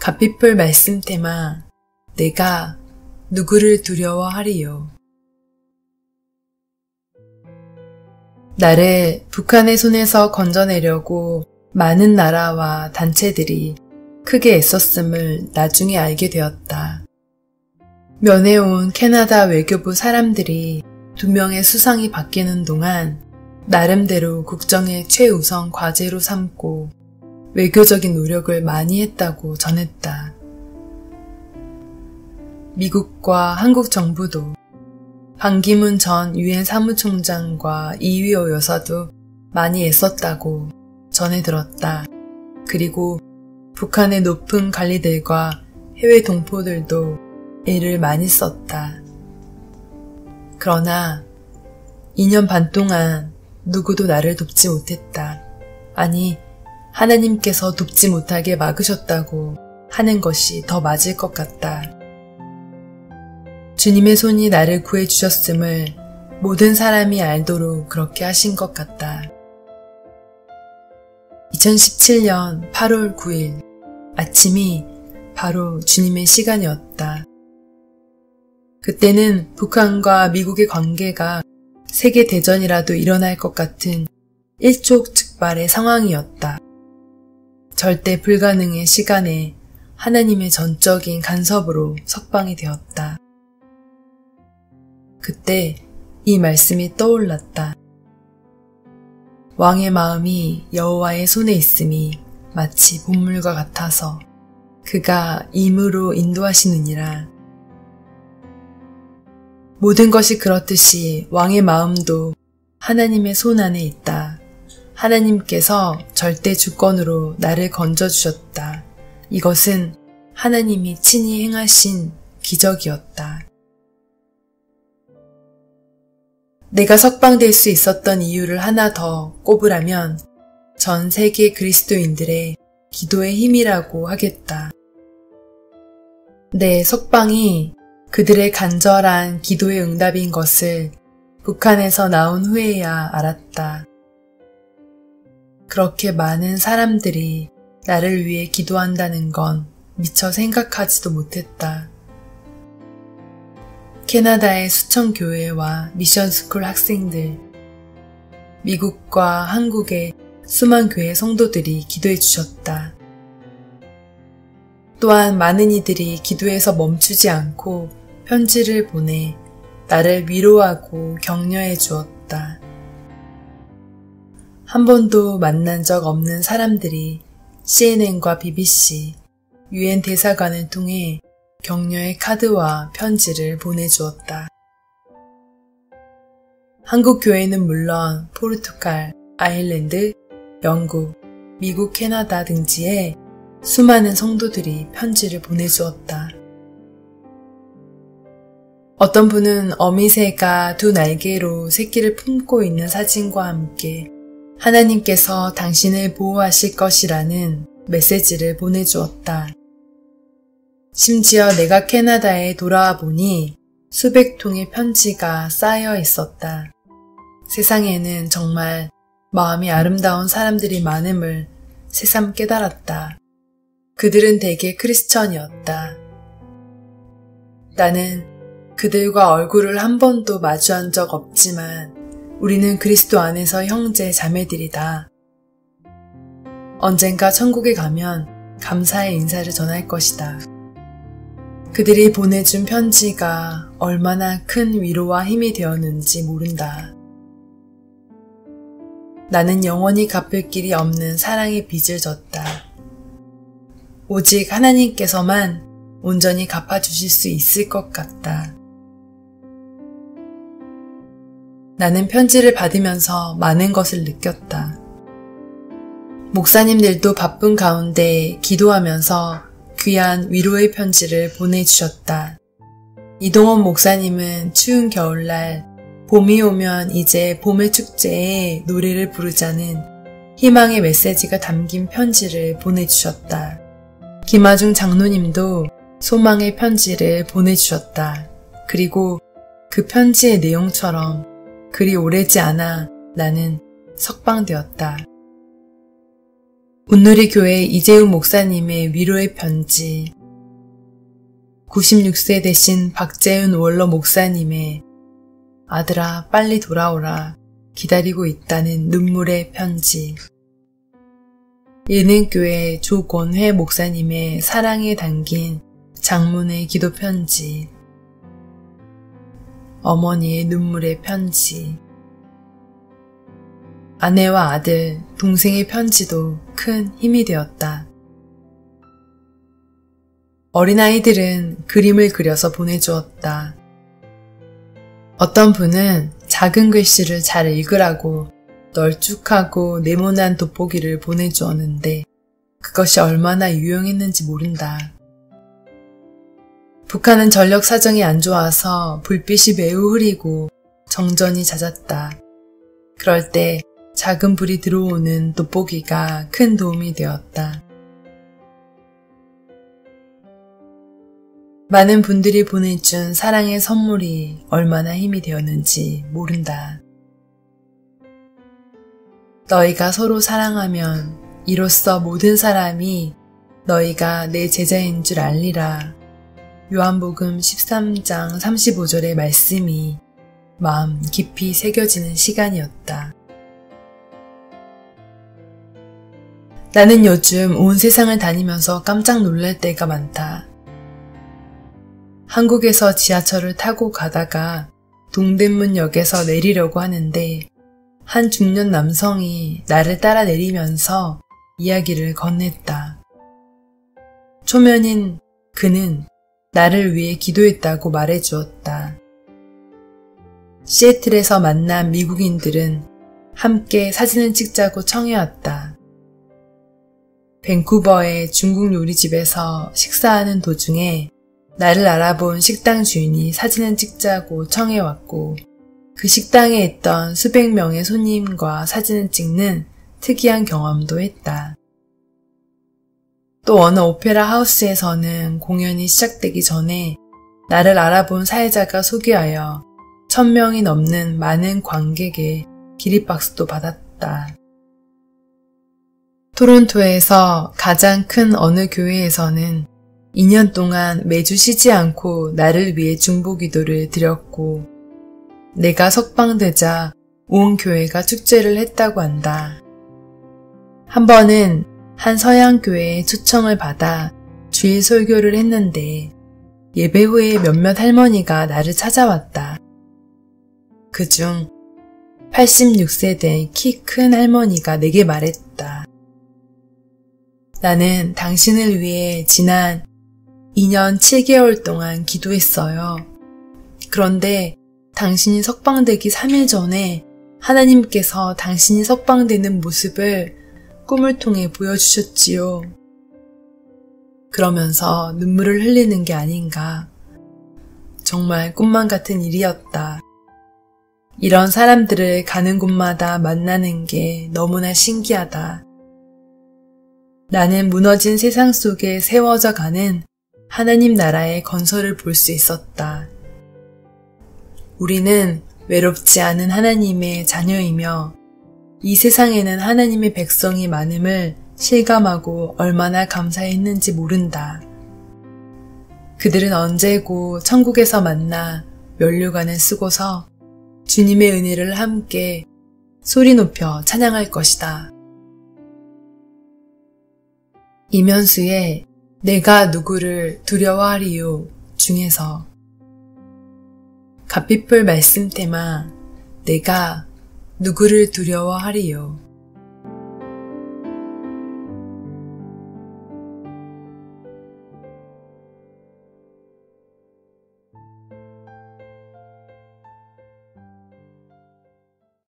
갓피플 말씀 테마 내가 누구를 두려워하리요. 나를 북한의 손에서 건져내려고 많은 나라와 단체들이 크게 애썼음을 나중에 알게 되었다. 면회 온 캐나다 외교부 사람들이 2명의 수상이 바뀌는 동안 나름대로 국정의 최우선 과제로 삼고 외교적인 노력을 많이 했다고 전했다. 미국과 한국 정부도 반기문 전 유엔 사무총장과 이휘호 여사도 많이 애썼다고 전해 들었다. 그리고 북한의 높은 관리들과 해외 동포들도 애를 많이 썼다. 그러나 2년 반 동안 누구도 나를 돕지 못했다. 아니, 하나님께서 돕지 못하게 막으셨다고 하는 것이 더 맞을 것 같다. 주님의 손이 나를 구해주셨음을 모든 사람이 알도록 그렇게 하신 것 같다. 2017년 8월 9일 아침이 바로 주님의 시간이었다. 그때는 북한과 미국의 관계가 세계대전이라도 일어날 것 같은 일촉즉발의 상황이었다. 절대 불가능의 시간에 하나님의 전적인 간섭으로 석방이 되었다. 그때 이 말씀이 떠올랐다. 왕의 마음이 여호와의 손에 있음이 마치 본물과 같아서 그가 임으로 인도하시느니라. 모든 것이 그렇듯이 왕의 마음도 하나님의 손 안에 있다. 하나님께서 절대 주권으로 나를 건져주셨다. 이것은 하나님이 친히 행하신 기적이었다. 내가 석방될 수 있었던 이유를 하나 더 꼽으라면 전 세계 그리스도인들의 기도의 힘이라고 하겠다. 내 석방이 그들의 간절한 기도의 응답인 것을 북한에서 나온 후에야 알았다. 그렇게 많은 사람들이 나를 위해 기도한다는 건 미처 생각하지도 못했다. 캐나다의 수천 교회와 미션스쿨 학생들, 미국과 한국의 수만 교회 성도들이 기도해 주셨다. 또한 많은 이들이 기도에서 멈추지 않고 편지를 보내 나를 위로하고 격려해 주었다. 한 번도 만난 적 없는 사람들이 CNN과 BBC, UN 대사관을 통해 격려의 카드와 편지를 보내주었다. 한국 교회는 물론 포르투갈, 아일랜드, 영국, 미국, 캐나다 등지에 수많은 성도들이 편지를 보내주었다. 어떤 분은 어미새가 2 날개로 새끼를 품고 있는 사진과 함께 하나님께서 당신을 보호하실 것이라는 메시지를 보내주었다. 심지어 내가 캐나다에 돌아와 보니 수백 통의 편지가 쌓여 있었다. 세상에는 정말 마음이 아름다운 사람들이 많음을 새삼 깨달았다. 그들은 대개 크리스천이었다. 나는 그들과 얼굴을 한 번도 마주한 적 없지만 우리는 그리스도 안에서 형제 자매들이다. 언젠가 천국에 가면 감사의 인사를 전할 것이다. 그들이 보내준 편지가 얼마나 큰 위로와 힘이 되었는지 모른다. 나는 영원히 갚을 길이 없는 사랑의 빚을 졌다. 오직 하나님께서만 온전히 갚아주실 수 있을 것 같다. 나는 편지를 받으면서 많은 것을 느꼈다. 목사님들도 바쁜 가운데 기도하면서 귀한 위로의 편지를 보내주셨다. 이동원 목사님은 추운 겨울날 봄이 오면 이제 봄의 축제에 노래를 부르자는 희망의 메시지가 담긴 편지를 보내주셨다. 김아중 장로님도 소망의 편지를 보내주셨다. 그리고 그 편지의 내용처럼 그리 오래지 않아 나는 석방되었다. 온누리교회 이재훈 목사님의 위로의 편지, 96세 되신 박재훈 원로 목사님의 아들아 빨리 돌아오라 기다리고 있다는 눈물의 편지, 예능교회 조권회 목사님의 사랑에 담긴 장문의 기도 편지, 어머니의 눈물의 편지, 아내와 아들, 동생의 편지도 큰 힘이 되었다. 어린아이들은 그림을 그려서 보내주었다. 어떤 분은 작은 글씨를 잘 읽으라고 널쭉하고 네모난 돋보기를 보내주었는데 그것이 얼마나 유용했는지 모른다. 북한은 전력 사정이 안 좋아서 불빛이 매우 흐리고 정전이 잦았다. 그럴 때 작은 불이 들어오는 돋보기가 큰 도움이 되었다. 많은 분들이 보내준 사랑의 선물이 얼마나 힘이 되었는지 모른다. 너희가 서로 사랑하면 이로써 모든 사람이 너희가 내 제자인 줄 알리라. 요한복음 13장 35절의 말씀이 마음 깊이 새겨지는 시간이었다. 나는 요즘 온 세상을 다니면서 깜짝 놀랄 때가 많다. 한국에서 지하철을 타고 가다가 동대문역에서 내리려고 하는데 한 중년 남성이 나를 따라 내리면서 이야기를 건넸다. 초면인 그는 나를 위해 기도했다고 말해주었다. 시애틀에서 만난 미국인들은 함께 사진을 찍자고 청해왔다. 밴쿠버의 중국 요리집에서 식사하는 도중에 나를 알아본 식당 주인이 사진을 찍자고 청해왔고 그 식당에 있던 수백 명의 손님과 사진을 찍는 특이한 경험도 했다. 또 어느 오페라 하우스에서는 공연이 시작되기 전에 나를 알아본 사회자가 소개하여 1000명이 넘는 많은 관객의 기립박수도 받았다. 토론토에서 가장 큰 어느 교회에서는 2년 동안 매주 쉬지 않고 나를 위해 중보기도를 드렸고 내가 석방되자 온 교회가 축제를 했다고 한다. 한 번은 한 서양교회의 초청을 받아 주일 설교를 했는데 예배 후에 몇몇 할머니가 나를 찾아왔다. 그중 86세 된 키 큰 할머니가 내게 말했다. 나는 당신을 위해 지난 2년 7개월 동안 기도했어요. 그런데 당신이 석방되기 3일 전에 하나님께서 당신이 석방되는 모습을 꿈을 통해 보여주셨지요. 그러면서 눈물을 흘리는 게 아닌가. 정말 꿈만 같은 일이었다. 이런 사람들을 가는 곳마다 만나는 게 너무나 신기하다. 나는 무너진 세상 속에 세워져 가는 하나님 나라의 건설을 볼 수 있었다. 우리는 외롭지 않은 하나님의 자녀이며 이 세상에는 하나님의 백성이 많음을 실감하고 얼마나 감사했는지 모른다. 그들은 언제고 천국에서 만나 면류관을 쓰고서 주님의 은혜를 함께 소리 높여 찬양할 것이다. 이면수의 내가 누구를 두려워하리요 중에서 갓빛불 말씀 테마 내가 누구를 두려워하리요.